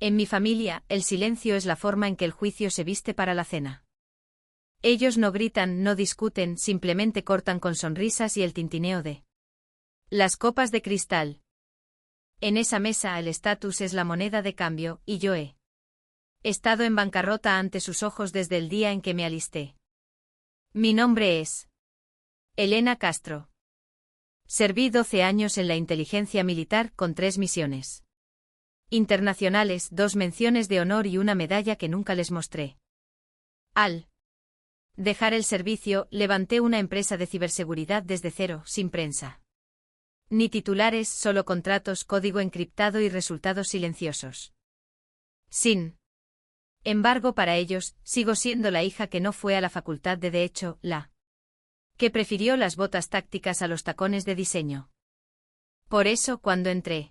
En mi familia, el silencio es la forma en que el juicio se viste para la cena. Ellos no gritan, no discuten, simplemente cortan con sonrisas y el tintineo de las copas de cristal. En esa mesa el estatus es la moneda de cambio, y yo he estado en bancarrota ante sus ojos desde el día en que me alisté. Mi nombre es Elena Castro. Serví 12 años en la inteligencia militar con 3 misiones internacionales, 2 menciones de honor y una medalla que nunca les mostré. Al dejar el servicio, levanté una empresa de ciberseguridad desde cero, sin prensa. Ni titulares, solo contratos, código encriptado y resultados silenciosos. Sin embargo, para ellos, sigo siendo la hija que no fue a la facultad de Derecho, la que prefirió las botas tácticas a los tacones de diseño. Por eso, cuando entré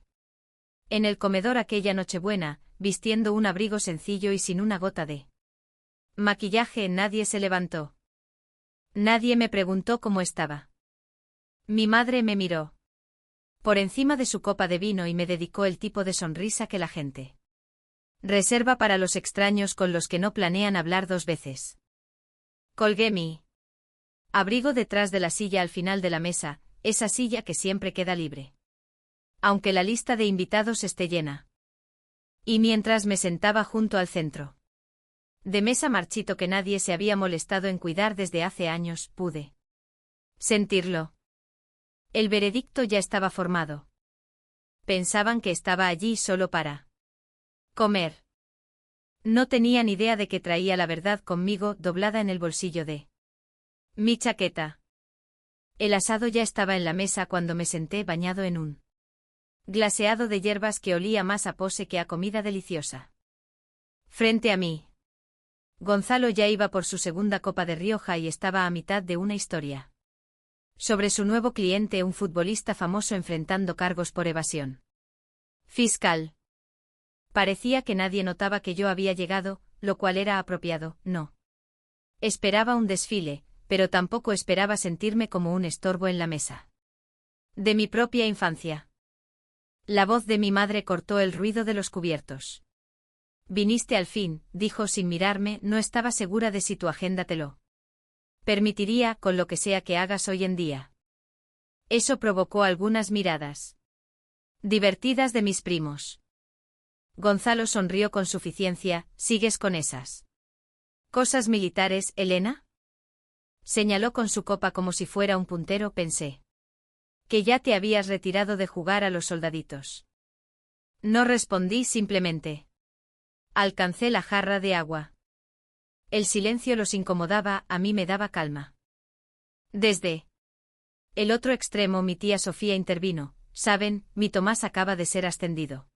en el comedor aquella Nochebuena, vistiendo un abrigo sencillo y sin una gota de maquillaje, nadie se levantó. Nadie me preguntó cómo estaba. Mi madre me miró por encima de su copa de vino y me dedicó el tipo de sonrisa que la gente reserva para los extraños con los que no planean hablar 2 veces. Colgué mi abrigo detrás de la silla al final de la mesa, esa silla que siempre queda libre, aunque la lista de invitados esté llena. Y mientras me sentaba junto al centro de mesa marchito que nadie se había molestado en cuidar desde hace años, pude sentirlo. El veredicto ya estaba formado. Pensaban que estaba allí solo para comer. No tenían idea de que traía la verdad conmigo doblada en el bolsillo de mi chaqueta. El asado ya estaba en la mesa cuando me senté bañado en un glaseado de hierbas que olía más a pose que a comida deliciosa. Frente a mí, Gonzalo ya iba por su segunda copa de Rioja y estaba a mitad de una historia sobre su nuevo cliente, un futbolista famoso enfrentando cargos por evasión fiscal. Parecía que nadie notaba que yo había llegado, lo cual era apropiado, no. Esperaba un desfile, pero tampoco esperaba sentirme como un estorbo en la mesa de mi propia infancia. La voz de mi madre cortó el ruido de los cubiertos. Viniste al fin, dijo sin mirarme, no estaba segura de si tu agenda te lo permitiría con lo que sea que hagas hoy en día. Eso provocó algunas miradas divertidas de mis primos. Gonzalo sonrió con suficiencia. ¿Sigues con esas cosas militares, Elena? Señaló con su copa como si fuera un puntero. Pensé que ya te habías retirado de jugar a los soldaditos. No respondí, simplemente alcancé la jarra de agua. El silencio los incomodaba, a mí me daba calma. Desde el otro extremo mi tía Sofía intervino. Saben, mi Tomás acaba de ser ascendido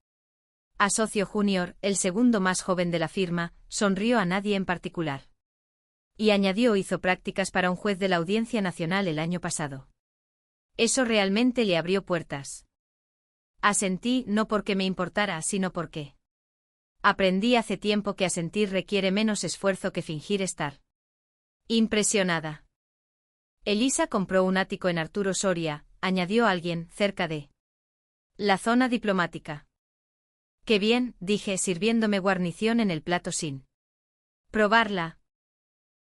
a socio junior, el segundo más joven de la firma, sonrió a nadie en particular. Y añadió, hizo prácticas para un juez de la Audiencia Nacional el año pasado. Eso realmente le abrió puertas. Asentí, no porque me importara, sino porque aprendí hace tiempo que asentir requiere menos esfuerzo que fingir estar impresionada. Elisa compró un ático en Arturo Soria, añadió alguien, cerca de la zona diplomática. Qué bien, dije sirviéndome guarnición en el plato sin probarla.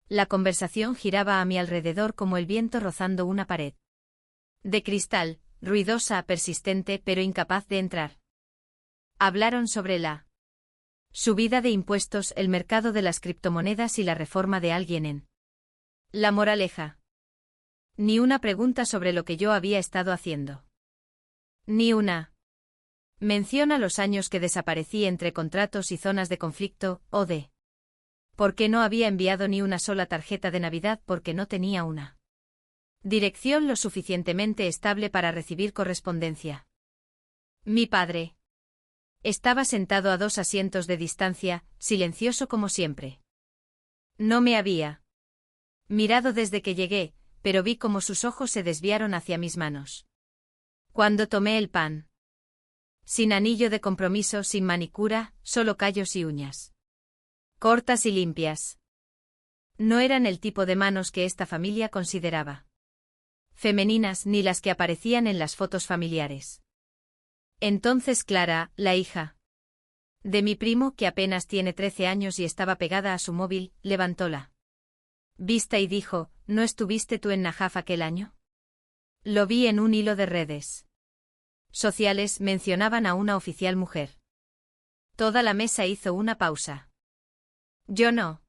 La conversación giraba a mi alrededor como el viento rozando una pared de cristal, ruidosa, persistente, pero incapaz de entrar. Hablaron sobre la subida de impuestos, el mercado de las criptomonedas y la reforma de alguien en La Moraleja. Ni una pregunta sobre lo que yo había estado haciendo. Ni una menciona los años que desaparecí entre contratos y zonas de conflicto, o de por qué no había enviado ni una sola tarjeta de Navidad porque no tenía una dirección lo suficientemente estable para recibir correspondencia. Mi padre estaba sentado a 2 asientos de distancia, silencioso como siempre. No me había mirado desde que llegué, pero vi cómo sus ojos se desviaron hacia mis manos. Cuando tomé el pan. Sin anillo de compromiso, sin manicura, solo callos y uñas cortas y limpias. No eran el tipo de manos que esta familia consideraba femeninas ni las que aparecían en las fotos familiares. Entonces Clara, la hija De mi primo, que apenas tiene 13 años y estaba pegada a su móvil, levantó la vista y dijo, ¿no estuviste tú en Najaf aquel año? Lo vi en un hilo de redes sociales, mencionaban a una oficial mujer. Toda la mesa hizo una pausa. Yo no.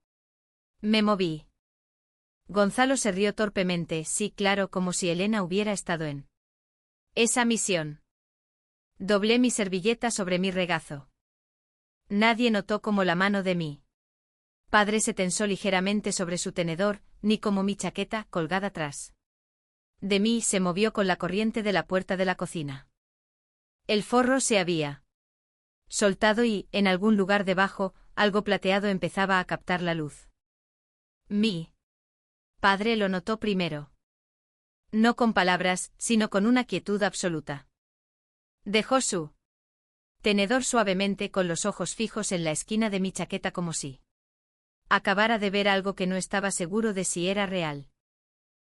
Me moví. Gonzalo se rió torpemente, sí, claro, como si Elena hubiera estado en esa misión. Doblé mi servilleta sobre mi regazo. Nadie notó como la mano de mi padre se tensó ligeramente sobre su tenedor, ni como mi chaqueta, colgada atrás de mí, se movió con la corriente de la puerta de la cocina. El forro se había soltado y, en algún lugar debajo, algo plateado empezaba a captar la luz. Mi padre lo notó primero. No con palabras, sino con una quietud absoluta. Dejó su tenedor suavemente con los ojos fijos en la esquina de mi chaqueta como si acabara de ver algo que no estaba seguro de si era real.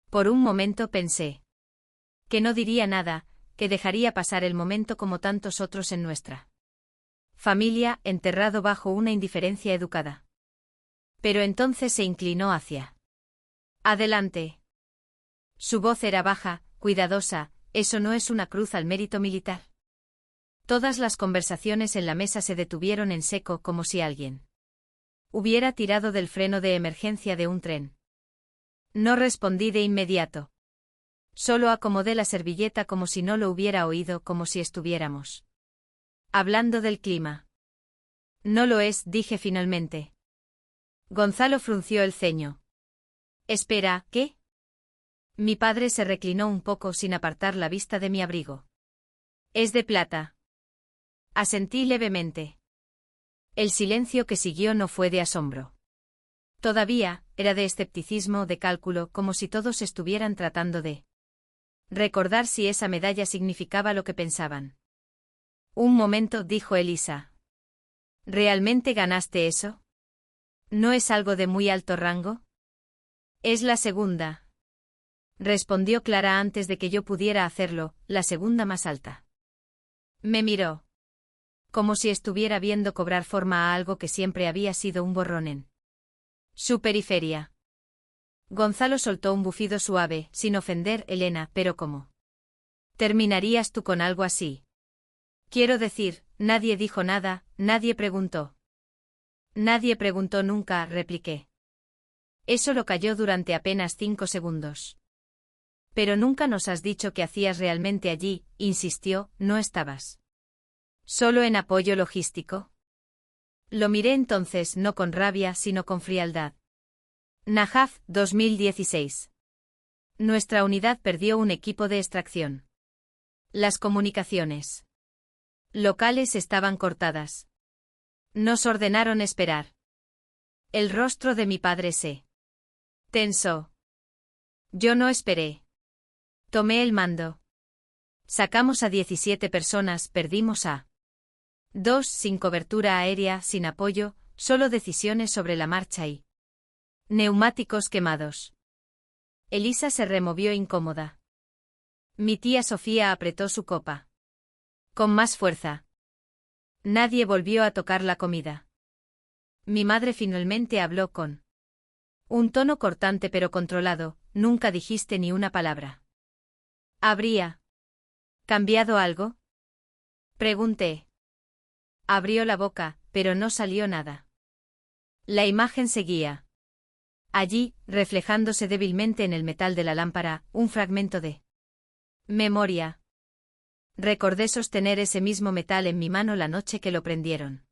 Por un momento pensé que no diría nada, que dejaría pasar el momento como tantos otros en nuestra familia, enterrado bajo una indiferencia educada. Pero entonces se inclinó hacia adelante. Su voz era baja, cuidadosa, ¿eso no es una cruz al mérito militar? Todas las conversaciones en la mesa se detuvieron en seco como si alguien hubiera tirado del freno de emergencia de un tren. No respondí de inmediato. Solo acomodé la servilleta como si no lo hubiera oído, como si estuviéramos hablando del clima. No lo es, dije finalmente. Gonzalo frunció el ceño. Espera, ¿qué? Mi padre se reclinó un poco sin apartar la vista de mi abrigo. Es de plata. Asentí levemente. El silencio que siguió no fue de asombro. Todavía, era de escepticismo, de cálculo, como si todos estuvieran tratando de recordar si esa medalla significaba lo que pensaban. Un momento, dijo Elisa. ¿Realmente ganaste eso? ¿No es algo de muy alto rango? Es la segunda. Respondió Clara antes de que yo pudiera hacerlo, la segunda más alta. Me miró. Como si estuviera viendo cobrar forma a algo que siempre había sido un borrón en su periferia. Gonzalo soltó un bufido suave, sin ofender, Elena, pero ¿cómo terminarías tú con algo así? Quiero decir, nadie dijo nada, nadie preguntó. Nadie preguntó nunca, repliqué. Eso lo calló durante apenas 5 segundos. Pero nunca nos has dicho qué hacías realmente allí, insistió, ¿no estabas solo en apoyo logístico? Lo miré entonces no con rabia sino con frialdad. Najaf, 2016. Nuestra unidad perdió un equipo de extracción. Las comunicaciones locales estaban cortadas. Nos ordenaron esperar. El rostro de mi padre se tensó. Yo no esperé. Tomé el mando. Sacamos a 17 personas, perdimos a 2 sin cobertura aérea, sin apoyo, solo decisiones sobre la marcha y neumáticos quemados. Elisa se removió incómoda. Mi tía Sofía apretó su copa con más fuerza. Nadie volvió a tocar la comida. Mi madre finalmente habló con un tono cortante pero controlado, nunca dijiste ni una palabra. ¿Habría cambiado algo? Pregunté. Abrió la boca, pero no salió nada. La imagen seguía. Allí, reflejándose débilmente en el metal de la lámpara, un fragmento de memoria. Recordé sostener ese mismo metal en mi mano la noche que lo prendieron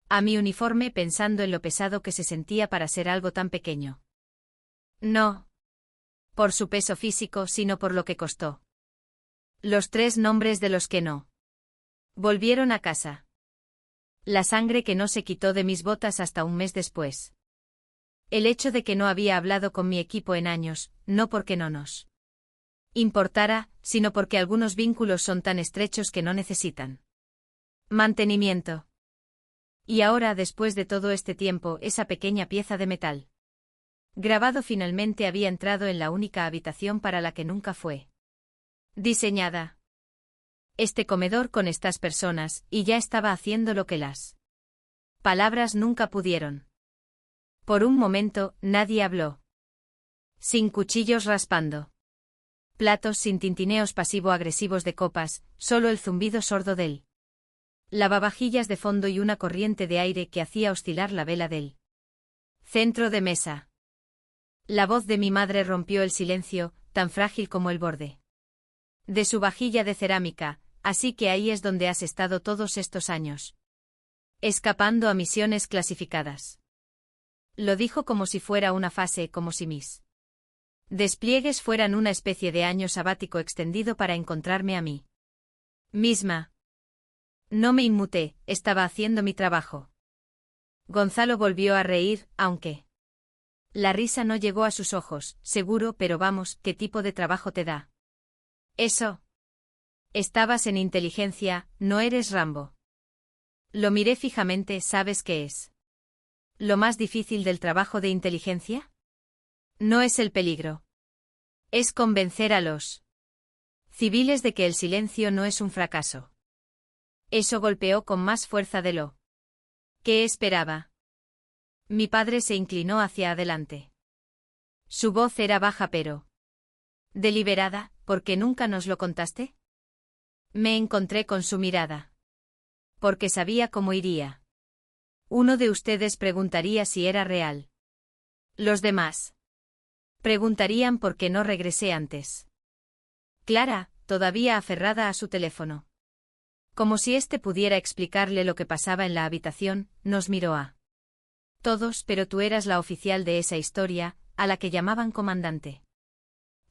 a mi uniforme, pensando en lo pesado que se sentía para ser algo tan pequeño. No por su peso físico, sino por lo que costó. Los 3 nombres de los que no volvieron a casa. La sangre que no se quitó de mis botas hasta un mes después. El hecho de que no había hablado con mi equipo en años, no porque no nos importara, sino porque algunos vínculos son tan estrechos que no necesitan mantenimiento. Y ahora, después de todo este tiempo, esa pequeña pieza de metal grabado finalmente había entrado en la única habitación para la que nunca fue diseñada. Este comedor con estas personas, y ya estaba haciendo lo que las Palabras nunca pudieron. Por un momento, nadie habló. Sin cuchillos raspando. Platos sin tintineos pasivo-agresivos de copas, solo el zumbido sordo del lavavajillas de fondo y una corriente de aire que hacía oscilar la vela del centro de mesa. La voz de mi madre rompió el silencio, tan frágil como el borde de su vajilla de cerámica. Así que ahí es donde has estado todos estos años. Escapando a misiones clasificadas. Lo dijo como si fuera una fase, como si mis despliegues fueran una especie de año sabático extendido para encontrarme a mí misma. No me inmuté, estaba haciendo mi trabajo. Gonzalo volvió a reír, aunque la risa no llegó a sus ojos. Seguro, pero vamos, ¿qué tipo de trabajo te da eso? Estabas en inteligencia, no eres Rambo. Lo miré fijamente. ¿Sabes qué es lo más difícil del trabajo de inteligencia? No es el peligro. Es convencer a los civiles de que el silencio no es un fracaso. Eso golpeó con más fuerza de lo que esperaba. Mi padre se inclinó hacia adelante. Su voz era baja pero deliberada. ¿Por qué nunca nos lo contaste? Me encontré con su mirada. Porque sabía cómo iría. Uno de ustedes preguntaría si era real. Los demás preguntarían por qué no regresé antes. Clara, todavía aferrada a su teléfono. Como si éste pudiera explicarle lo que pasaba en la habitación, nos miró a todos. Pero tú eras la oficial de esa historia, a la que llamaban comandante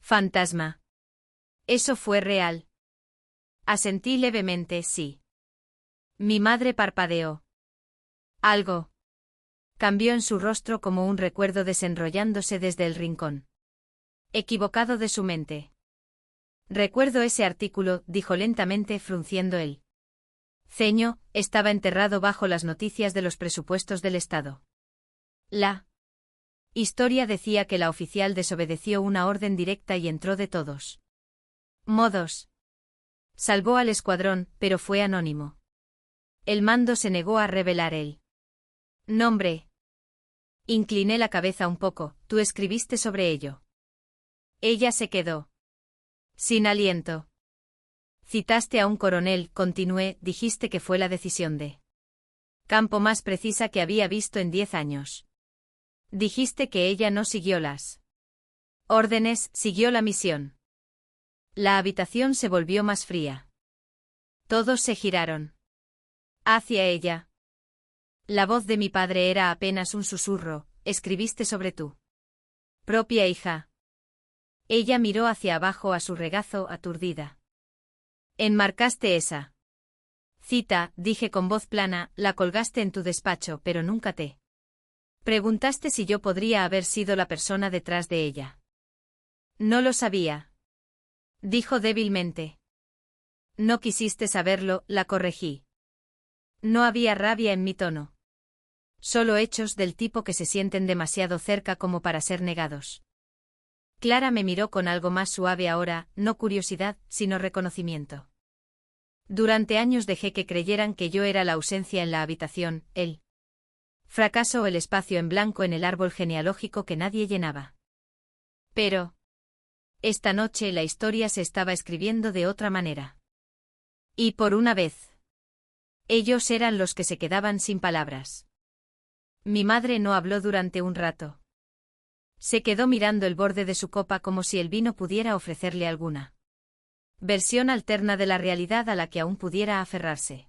fantasma. ¿Eso fue real? Asentí levemente, sí. Mi madre parpadeó. Algo cambió en su rostro como un recuerdo desenrollándose desde el rincón equivocado de su mente. Recuerdo ese artículo, dijo lentamente frunciendo el ceño. Estaba enterrado bajo las noticias de los presupuestos del Estado. La historia decía que la oficial desobedeció una orden directa y entró de todos modos. Salvó al escuadrón, pero fue anónimo. El mando se negó a revelar el nombre. Incliné la cabeza un poco. Tú escribiste sobre ello. Ella se quedó sin aliento. Citaste a un coronel, continué, dijiste que fue la decisión de campo más precisa que había visto en 10 años. Dijiste que ella no siguió las órdenes, siguió la misión. La habitación se volvió más fría. Todos se giraron hacia ella. La voz de mi padre era apenas un susurro. Escribiste sobre tu propia hija. Ella miró hacia abajo a su regazo, aturdida. Enmarcaste esa cita, dije con voz plana, la colgaste en tu despacho, pero nunca te preguntaste si yo podría haber sido la persona detrás de ella. No lo sabía. Dijo débilmente. No quisiste saberlo, la corregí. No había rabia en mi tono. Solo hechos del tipo que se sienten demasiado cerca como para ser negados. Clara me miró con algo más suave ahora, no curiosidad, sino reconocimiento. Durante años dejé que creyeran que yo era la ausencia en la habitación, el fracaso o el espacio en blanco en el árbol genealógico que nadie llenaba. Pero esta noche la historia se estaba escribiendo de otra manera. Y por una vez, ellos eran los que se quedaban sin palabras. Mi madre no habló durante un rato. Se quedó mirando el borde de su copa como si el vino pudiera ofrecerle alguna versión alterna de la realidad a la que aún pudiera aferrarse.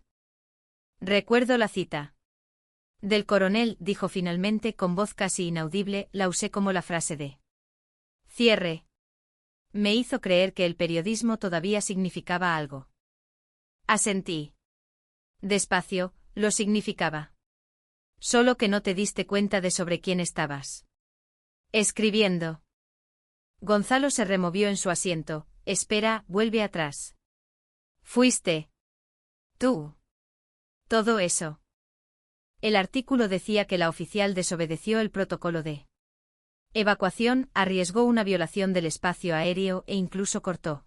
Recuerdo la cita del coronel, dijo finalmente con voz casi inaudible, la usé como la frase de cierre. Me hizo creer que el periodismo todavía significaba algo. Asentí. Despacio, lo significaba. Solo que no te diste cuenta de sobre quién estabas escribiendo. Gonzalo se removió en su asiento. Espera, vuelve atrás. Fuiste tú. Todo eso. El artículo decía que la oficial desobedeció el protocolo de evacuación, arriesgó una violación del espacio aéreo e incluso cortó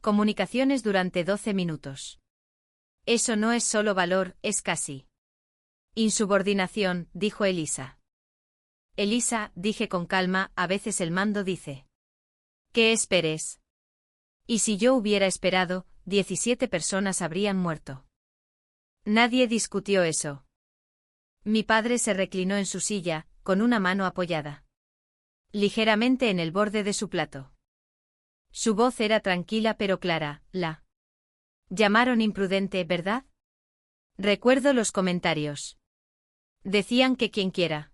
comunicaciones durante 12 minutos. Eso no es solo valor, es casi Insubordinación, dijo Elisa. Elisa, dije con calma, a veces el mando dice. Que esperes. Y si yo hubiera esperado, 17 personas habrían muerto. Nadie discutió eso. Mi padre se reclinó en su silla, con una mano apoyada ligeramente en el borde de su plato. Su voz era tranquila pero clara. La llamaron imprudente, ¿verdad? Recuerdo los comentarios. Decían que quienquiera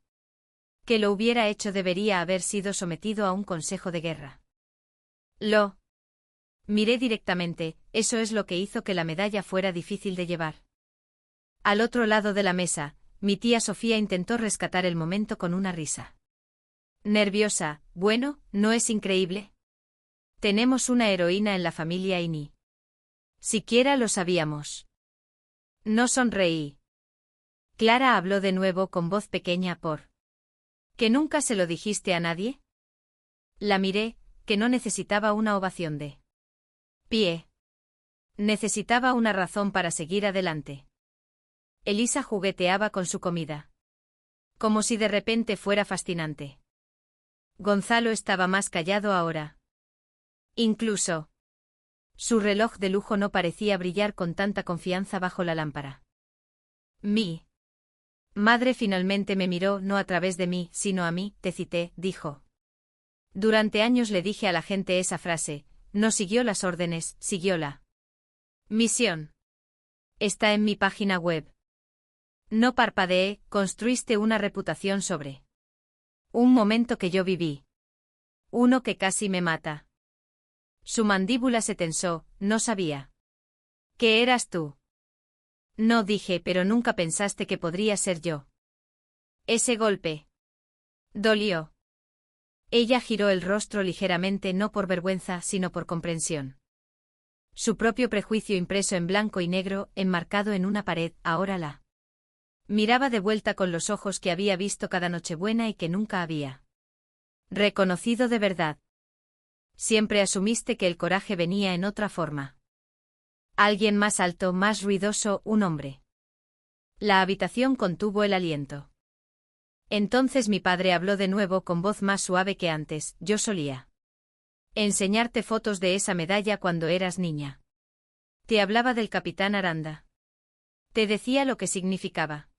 que lo hubiera hecho debería haber sido sometido a un consejo de guerra. Lo miré directamente, eso es lo que hizo que la medalla fuera difícil de llevar. Al otro lado de la mesa, mi tía Sofía intentó rescatar el momento con una risa. Nerviosa, bueno, ¿no es increíble? Tenemos una heroína en la familia y ni siquiera lo sabíamos. No sonreí. Clara habló de nuevo con voz pequeña por. ¿Que nunca se lo dijiste a nadie? La miré, que no necesitaba una ovación de pie. Necesitaba una razón para seguir adelante. Elisa jugueteaba con su comida. Como si de repente fuera fascinante. Gonzalo estaba más callado ahora. Incluso su reloj de lujo no parecía brillar con tanta confianza bajo la lámpara. Mi madre finalmente me miró, no a través de mí, sino a mí, te cité, dijo. Durante años le dije a la gente esa frase, no siguió las órdenes, siguió la misión. Está en mi página web. No parpadeé, construiste una reputación sobre un momento que yo viví. Uno que casi me mata. Su mandíbula se tensó, no sabía. ¿Qué eras tú? No dije, pero nunca pensaste que podría ser yo. Ese golpe dolió. Ella giró el rostro ligeramente, no por vergüenza, sino por comprensión. Su propio prejuicio impreso en blanco y negro, enmarcado en una pared, ahora la miraba de vuelta con los ojos que había visto cada Nochebuena y que nunca había reconocido de verdad. Siempre asumiste que el coraje venía en otra forma. Alguien más alto, más ruidoso, un hombre. La habitación contuvo el aliento. Entonces mi padre habló de nuevo con voz más suave que antes. Yo solía enseñarte fotos de esa medalla cuando eras niña. Te hablaba del capitán Aranda. Te decía lo que significaba.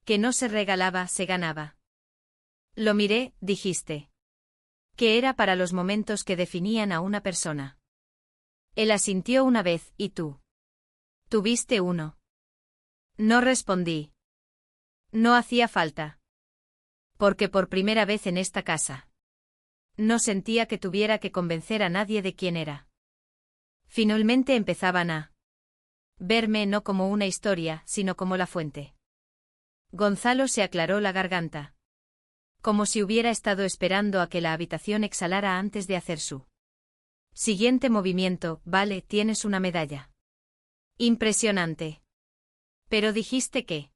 Que no se regalaba, se ganaba. Lo miré, dijiste. Que era para los momentos que definían a una persona. Él asintió una vez, ¿y tú? ¿Tuviste uno? No respondí. No hacía falta. Porque por primera vez en esta casa. No sentía que tuviera que convencer a nadie de quién era. Finalmente empezaban a verme no como una historia, sino como la fuente. Gonzalo se aclaró la garganta. Como si hubiera estado esperando a que la habitación exhalara antes de hacer su siguiente movimiento. Vale, tienes una medalla. Impresionante. Pero dijiste que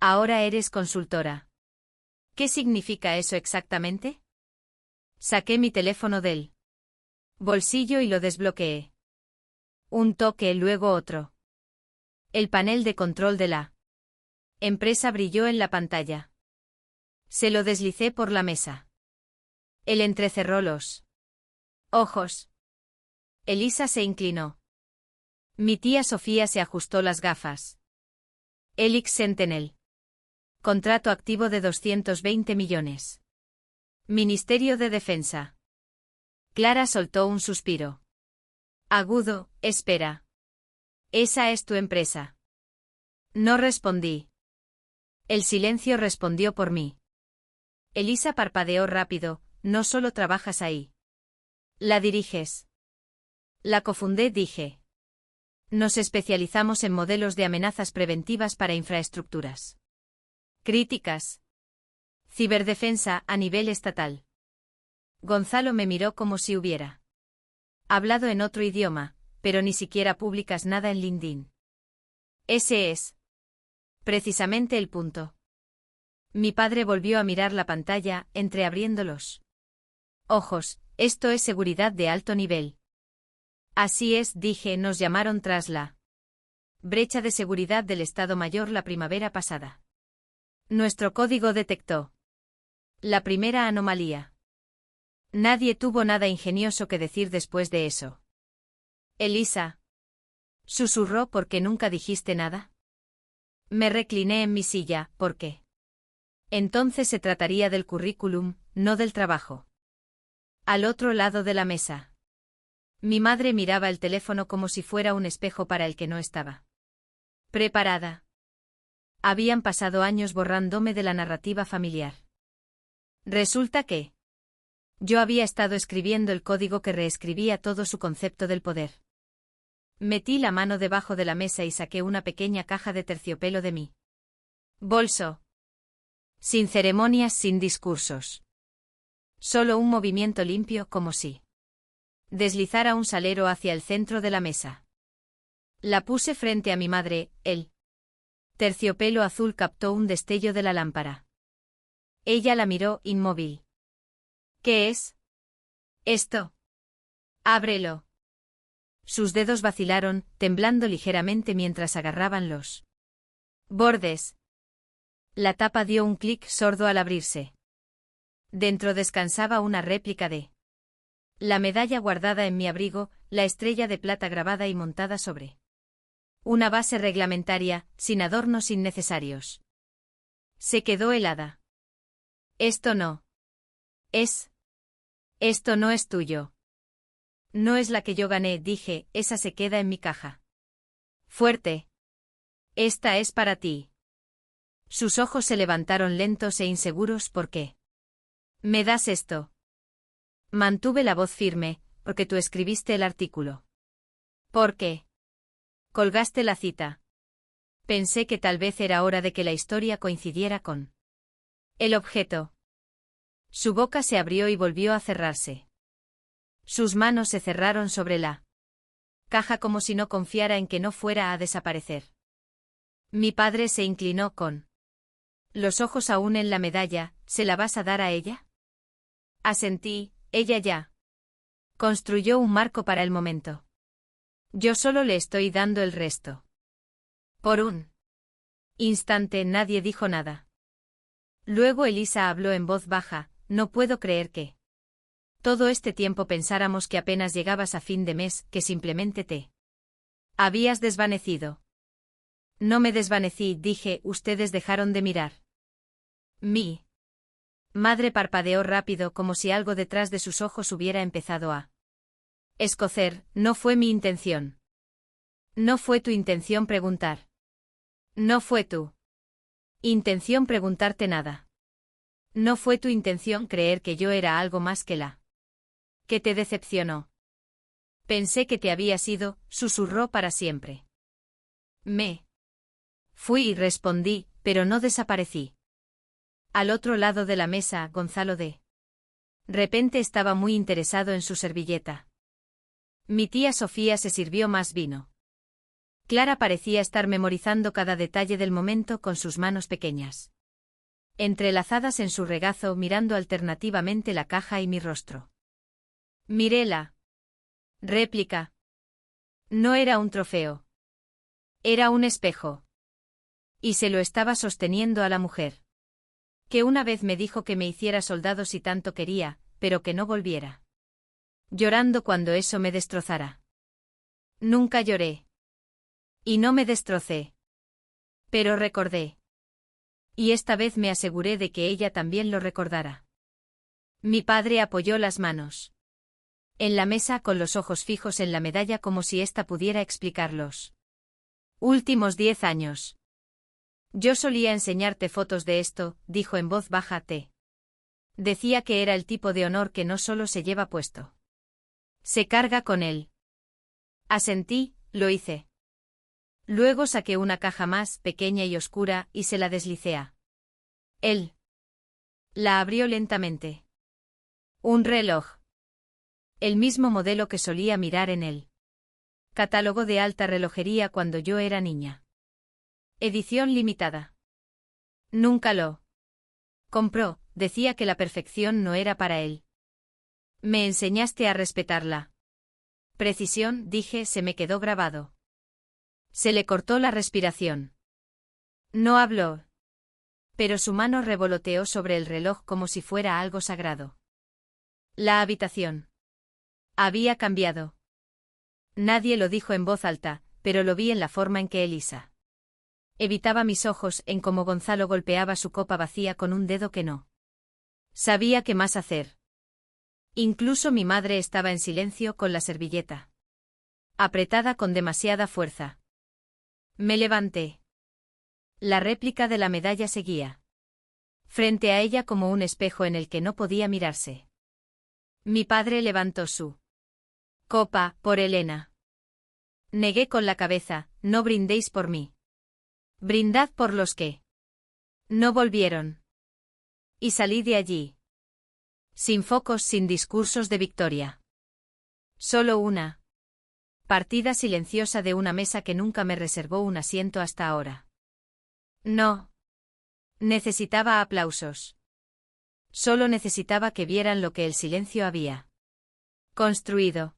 ahora eres consultora. ¿Qué significa eso exactamente? Saqué mi teléfono del bolsillo y lo desbloqueé. Un toque, luego otro. El panel de control de la empresa brilló en la pantalla. Se lo deslicé por la mesa. Él entrecerró los ojos. Elisa se inclinó. Mi tía Sofía se ajustó las gafas. Elix Sentinel. Contrato activo de 220 millones. Ministerio de Defensa. Clara soltó un suspiro. Agudo, espera. ¿Esa es tu empresa? No respondí. El silencio respondió por mí. Elisa parpadeó rápido, no solo trabajas ahí. ¿La diriges? La cofundé, dije. Nos especializamos en modelos de amenazas preventivas para infraestructuras críticas. Ciberdefensa a nivel estatal. Gonzalo me miró como si hubiera hablado en otro idioma, pero ni siquiera publicas nada en LinkedIn. Ese es precisamente el punto. Mi padre volvió a mirar la pantalla, entreabriendo los ojos. Esto es seguridad de alto nivel. Así es, dije, nos llamaron tras la brecha de seguridad del Estado Mayor la primavera pasada. Nuestro código detectó la primera anomalía. Nadie tuvo nada ingenioso que decir después de eso. Elisa, susurró, ¿por qué nunca dijiste nada? Me recliné en mi silla, ¿por qué? Entonces se trataría del currículum, no del trabajo. Al otro lado de la mesa. Mi madre miraba el teléfono como si fuera un espejo para el que no estaba preparada. Habían pasado años borrándome de la narrativa familiar. Resulta que yo había estado escribiendo el código que reescribía todo su concepto del poder. Metí la mano debajo de la mesa y saqué una pequeña caja de terciopelo de mi bolso. Sin ceremonias, sin discursos. Solo un movimiento limpio, como si deslizara un salero hacia el centro de la mesa. La puse frente a mi madre, el terciopelo azul captó un destello de la lámpara. Ella la miró, inmóvil. ¿Qué es esto? Ábrelo. Sus dedos vacilaron, temblando ligeramente mientras agarraban los bordes. La tapa dio un clic sordo al abrirse. Dentro descansaba una réplica de la medalla guardada en mi abrigo, la estrella de plata grabada y montada sobre una base reglamentaria, sin adornos innecesarios. Se quedó helada. Esto no es. Esto no es tuyo. No es la que yo gané, dije, esa se queda en mi caja. Fuerte. Esta es para ti. Sus ojos se levantaron lentos e inseguros. ¿Por qué me das esto? Mantuve la voz firme, porque tú escribiste el artículo. ¿Por qué colgaste la cita? Pensé que tal vez era hora de que la historia coincidiera con el objeto. Su boca se abrió y volvió a cerrarse. Sus manos se cerraron sobre la caja como si no confiara en que no fuera a desaparecer. Mi padre se inclinó con los ojos aún en la medalla. ¿Se la vas a dar a ella? Asentí, ella ya construyó un marco para el momento. Yo solo le estoy dando el resto. Por un instante nadie dijo nada. Luego Elisa habló en voz baja, no puedo creer que todo este tiempo pensáramos que apenas llegabas a fin de mes, que simplemente te habías desvanecido. No me desvanecí, dije, ustedes dejaron de mirar. Mi madre parpadeó rápido como si algo detrás de sus ojos hubiera empezado a escocer. No fue mi intención. No fue tu intención preguntar. No fue tu intención preguntarte nada. No fue tu intención creer que yo era algo más que la que te decepcionó. Pensé que te habías ido, susurró, para siempre. Me fui y respondí, pero no desaparecí. Al otro lado de la mesa, Gonzalo de repente estaba muy interesado en su servilleta. Mi tía Sofía se sirvió más vino. Clara parecía estar memorizando cada detalle del momento con sus manos pequeñas entrelazadas en su regazo, mirando alternativamente la caja y mi rostro. Miré la réplica. No era un trofeo. Era un espejo. Y se lo estaba sosteniendo a la mujer que una vez me dijo que me hiciera soldado si tanto quería, pero que no volviera llorando cuando eso me destrozara. Nunca lloré. Y no me destrocé. Pero recordé. Y esta vez me aseguré de que ella también lo recordara. Mi padre apoyó las manos en la mesa con los ojos fijos en la medalla como si ésta pudiera explicarlos últimos 10 años. Yo solía enseñarte fotos de esto, dijo en voz baja. Te decía que era el tipo de honor que no solo se lleva puesto. Se carga con él. Asentí, lo hice. Luego saqué una caja más pequeña y oscura y se la deslicé a él. La abrió lentamente. Un reloj. El mismo modelo que solía mirar en el catálogo de alta relojería cuando yo era niña. Edición limitada. Nunca lo compró, decía que la perfección no era para él. Me enseñaste a respetarla. Precisión, dije, se me quedó grabado. Se le cortó la respiración. No habló. Pero su mano revoloteó sobre el reloj como si fuera algo sagrado. La habitación había cambiado. Nadie lo dijo en voz alta, pero lo vi en la forma en que Elisa evitaba mis ojos, en cómo Gonzalo golpeaba su copa vacía con un dedo que no sabía qué más hacer. Incluso mi madre estaba en silencio con la servilleta apretada con demasiada fuerza. Me levanté. La réplica de la medalla seguía frente a ella como un espejo en el que no podía mirarse. Mi padre levantó su copa, por Elena. Negué con la cabeza, no brindéis por mí. Brindad por los que no volvieron. Y salí de allí. Sin focos, sin discursos de victoria. Solo una partida silenciosa de una mesa que nunca me reservó un asiento hasta ahora. No necesitaba aplausos. Solo necesitaba que vieran lo que el silencio había construido.